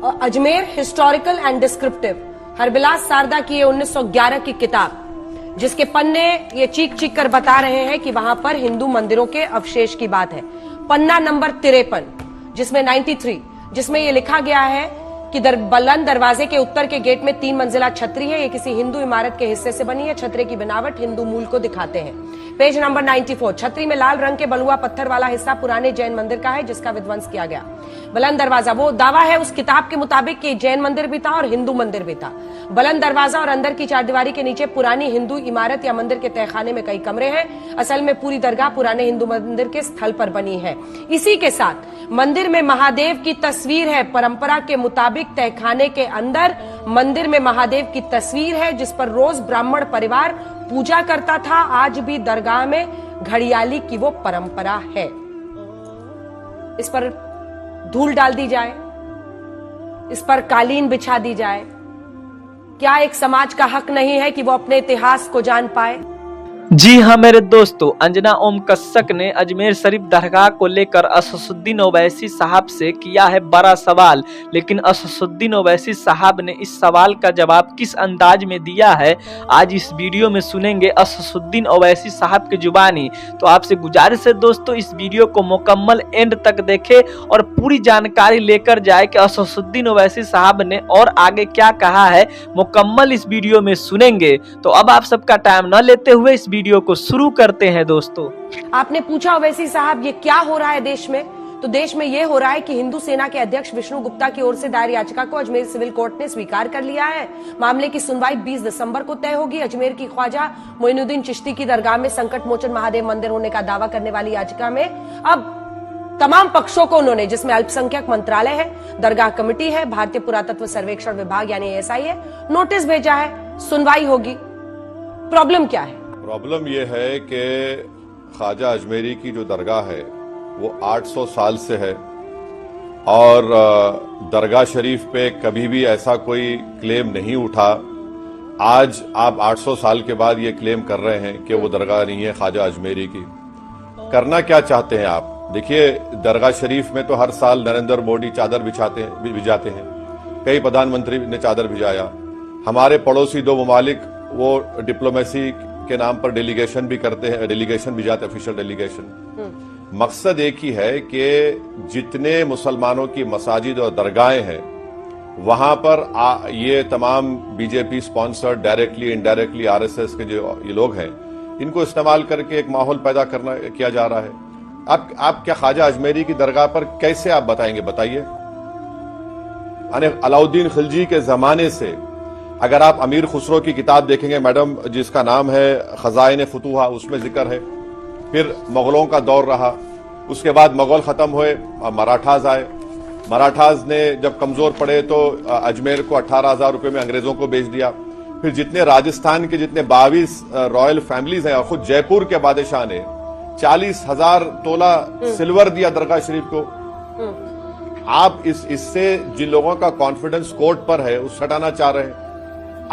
Ajmer historical and descriptive, Harbilas Sarda की ये 1911 की किताब, जिसके पन्ने ये चीख चीख कर बता रहे हैं कि वहां पर हिंदू मंदिरों के अवशेष की बात है। पन्ना नंबर 53, जिसमें 93, जिसमें ये लिखा गया है कि बुलंद दरवाजे के उत्तर के गेट में 3 मंजिला छतरी है। ये किसी हिंदू इमारत के हिस्से से बनी है। छतरी की बनावट हिंदू मूल को दिखाते हैं। पेज नंबर 94, छतरी में लाल रंग के बलुआ पत्थर वाला हिस्सा पुराने जैन मंदिर का है, जिसका विध्वंस किया गया। बुलंद दरवाजा, वो दावा है उस किताब के मुताबिक कि जैन मंदिर भी था और हिंदू मंदिर भी था। बुलंद दरवाजा और अंदर की चारदीवारी के नीचे पुरानी हिंदू इमारत या मंदिर के तहखाने में कई कमरे हैं। असल में पूरी दरगाह पुराने हिंदू मंदिर के स्थल पर बनी है। इसी के साथ मंदिर में महादेव की तस्वीर है। परंपरा के मुताबिक तहखाने के अंदर मंदिर में महादेव की तस्वीर है, जिस पर रोज ब्राह्मण परिवार पूजा करता था। आज भी दरगाह में घड़ियाली की वो परंपरा है। इस पर धूल डाल दी जाए, इस पर कालीन बिछा दी जाए, क्या एक समाज का हक नहीं है कि वो अपने इतिहास को जान पाए? जी हाँ मेरे दोस्तों, अंजना ओम कस्सक ने अजमेर शरीफ दरगाह को लेकर असदुद्दीन ओवैसी साहब से किया है बड़ा सवाल। लेकिन असदुद्दीन ओवैसी साहब ने इस सवाल का जवाब किस अंदाज में दिया है, आज इस वीडियो में सुनेंगे असदुद्दीन ओवैसी साहब की जुबानी। तो आपसे गुजारिश है दोस्तों, इस वीडियो को मुकम्मल एंड तक देखें और पूरी जानकारी लेकर जाए कि असदुद्दीन ओवैसी साहब ने और आगे क्या कहा है, मुकम्मल इस वीडियो में सुनेंगे। तो अब आप सबका टाइम न लेते हुए इस वीडियो को शुरू करते हैं। दोस्तों, आपने पूछा ओवैसी साहब ये क्या हो रहा है देश में, तो देश में ये हो रहा है कि हिंदू सेना के अध्यक्ष विष्णु गुप्ता की ओर से दायर याचिका को अजमेर सिविल कोर्ट ने स्वीकार कर लिया है। मामले की सुनवाई 20 दिसंबर को तय होगी। अजमेर की ख्वाजा मोइनुद्दीन चिश्ती की दरगाह में संकट मोचन महादेव मंदिर होने का दावा करने वाली याचिका में अब तमाम पक्षों को उन्होंने, जिसमें अल्पसंख्यक मंत्रालय है, दरगाह कमेटी है, भारतीय पुरातत्व सर्वेक्षण विभाग यानी ASI है, नोटिस भेजा है। सुनवाई होगी। प्रॉब्लम क्या है? प्रॉब्लम यह है कि ख्वाजा अजमेरी की जो दरगाह है वो 800 साल से है और दरगाह शरीफ पे कभी भी ऐसा कोई क्लेम नहीं उठा। आज आप 800 साल के बाद ये क्लेम कर रहे हैं कि वो दरगाह नहीं है ख्वाजा अजमेरी की। करना क्या चाहते हैं आप? देखिए, दरगाह शरीफ में तो हर साल नरेंद्र मोदी चादर भिजाते हैं। कई प्रधानमंत्री ने चादर भिजाया। हमारे पड़ोसी 2 ममालिक वो डिप्लोमेसी के नाम पर डेलीगेशन भी करते हैं, डेलीगेशन भी जाते, ऑफिशियल डेलीगेशन। मकसद एक ही है कि जितने मुसलमानों की मसाजिद और दरगाहें हैं वहां पर ये तमाम BJP sponsored directly indirectly RSS के जो ये लोग हैं, इनको इस्तेमाल करके एक माहौल पैदा किया जा रहा है। आप क्या ख्वाजा अजमेरी की दरगाह पर कैसे आप बताएंगे? बताइए। अलाउद्दीन खिलजी के जमाने से अगर आप अमीर खुसरो की किताब देखेंगे मैडम, जिसका नाम है खजाइन फतूहा, उसमें जिक्र है। फिर मुगलों का दौर रहा, उसके बाद मुगल खत्म हुए, मराठाज आए। मराठाज ने जब कमजोर पड़े तो अजमेर को 18,000 रुपए में अंग्रेजों को बेच दिया। फिर जितने राजस्थान के जितने 22 रॉयल फैमिलीज हैं, और खुद जयपुर के बादशाह ने 40,000 तोला सिल्वर दिया दरगाह शरीफ को। आप इससे जिन लोगों का कॉन्फिडेंस कोर्ट पर है उस हटाना चाह रहे हैं।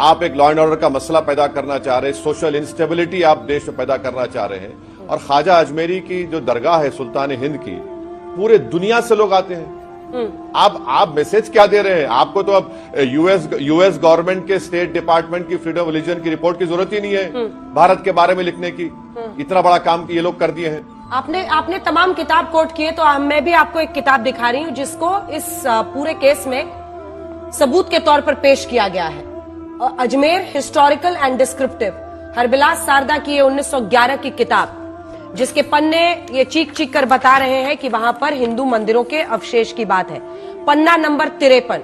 आप एक लॉ एंड ऑर्डर का मसला पैदा करना चाह रहे हैं, सोशल इंस्टेबिलिटी आप देश में पैदा करना चाह रहे हैं। और ख्वाजा अजमेरी की जो दरगाह है सुल्तान हिंद की, पूरे दुनिया से लोग आते हैं। आप मैसेज क्या दे रहे हैं? आपको तो अब यूएस गवर्नमेंट के स्टेट डिपार्टमेंट की फ्रीडम ऑफ रिलीजन की रिपोर्ट की जरूरत ही नहीं है भारत के बारे में लिखने की। इतना बड़ा काम ये लोग कर दिए हैं। आपने तमाम किताब कोट किए, तो मैं भी आपको एक किताब दिखा रही हूँ जिसको इस पूरे केस में सबूत के तौर पर पेश किया गया है। Ajmer historical and descriptive, Harbilas Sarda की ये 1911 की किताब, जिसके पन्ने ये चीख चीख कर बता रहे हैं कि वहां पर हिंदू मंदिरों के अवशेष की बात है। पन्ना नंबर 53,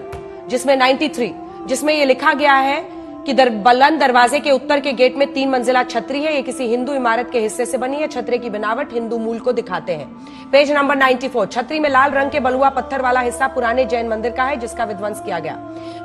जिसमें 93, जिसमें ये लिखा गया है कि बुलंद दरवाजे के उत्तर के गेट में 3 मंजिला छतरी है। ये किसी हिंदू इमारत के हिस्से से बनी है। छतरी की बनावट हिंदू मूल को दिखाते हैं। पेज नंबर 94, छतरी में लाल रंग के बलुआ पत्थर वाला हिस्सा पुराने जैन मंदिर का है, जिसका विध्वंस किया गया।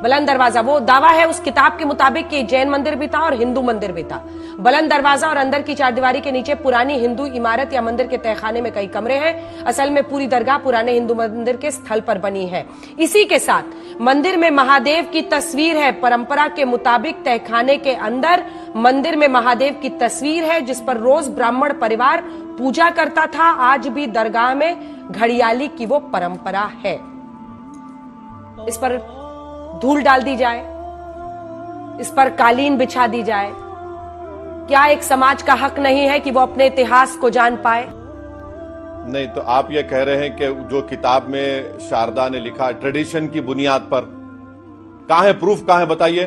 बुलंद दरवाजा, वो दावा है उस किताब के मुताबिक कि जैन मंदिर भी था और हिंदू मंदिर भी था। बुलंद दरवाजा और अंदर की चारदीवारी के नीचे पुरानी हिंदू इमारत या मंदिर के तहखाने में कई कमरे हैं। असल में पूरी दरगाह पुराने हिंदू मंदिर के स्थल पर बनी है। इसी के साथ मंदिर में महादेव की तस्वीर है। परंपरा के मुताबिक तहखाने के अंदर मंदिर में महादेव की तस्वीर है, जिस पर रोज ब्राह्मण परिवार पूजा करता था। आज भी दरगाह में घड़ियाली की वो परंपरा है। इस पर धूल डाल दी जाए, इस पर कालीन बिछा दी जाए? क्या एक समाज का हक नहीं है कि वो अपने इतिहास को जान पाए? नहीं, तो आप ये कह रहे हैं कि जो किताब में शारदा ने लिखा ट्रेडिशन की बुनियाद पर, कहां है प्रूफ? कहां है बताइए,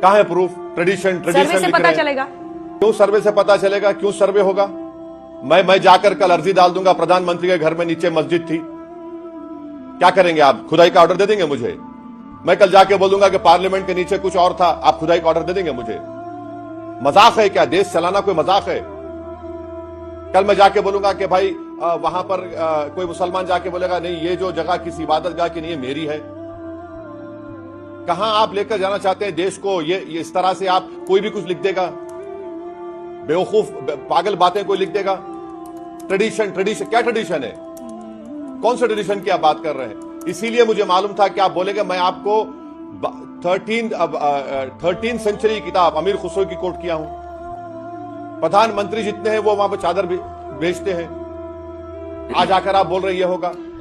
कहां है प्रूफ? ट्रेडिशन सर्वे से पता चलेगा। क्यों सर्वे से पता चलेगा? क्यों सर्वे होगा? मैं जाकर कल अर्जी डाल दूंगा, प्रधानमंत्री के घर में नीचे मस्जिद थी, क्या करेंगे आप? खुदाई का ऑर्डर दे देंगे मुझे? मैं कल जाके बोल दूंगा कि पार्लियामेंट के नीचे कुछ और था, आप खुदाई का ऑर्डर दे देंगे मुझे? मजाक है क्या? देश चलाना कोई मजाक है? कल मैं जाके बोलूंगा कि भाई वहां पर कोई मुसलमान जाके बोलेगा नहीं ये जो जगह किसी इबादत गाह की नहीं है, मेरी है। कहां आप लेकर जाना चाहते हैं देश को? ये इस तरह से आप कोई भी कुछ लिख देगा, बेवकूफ पागल बातें कोई लिख देगा। ट्रेडिशन क्या ट्रेडिशन है? कौन सा ट्रेडिशन की आप बात कर रहे हैं? इसीलिए मुझे मालूम था कि आप बोलेंगे। मैं आपको 13th सेंचुरी किताब अमीर खुसरो की कोट किया हूं। प्रधानमंत्री जितने हैं वो वहां पर चादर बेचते हैं, आज आकर आप बोल रहे ये होगा।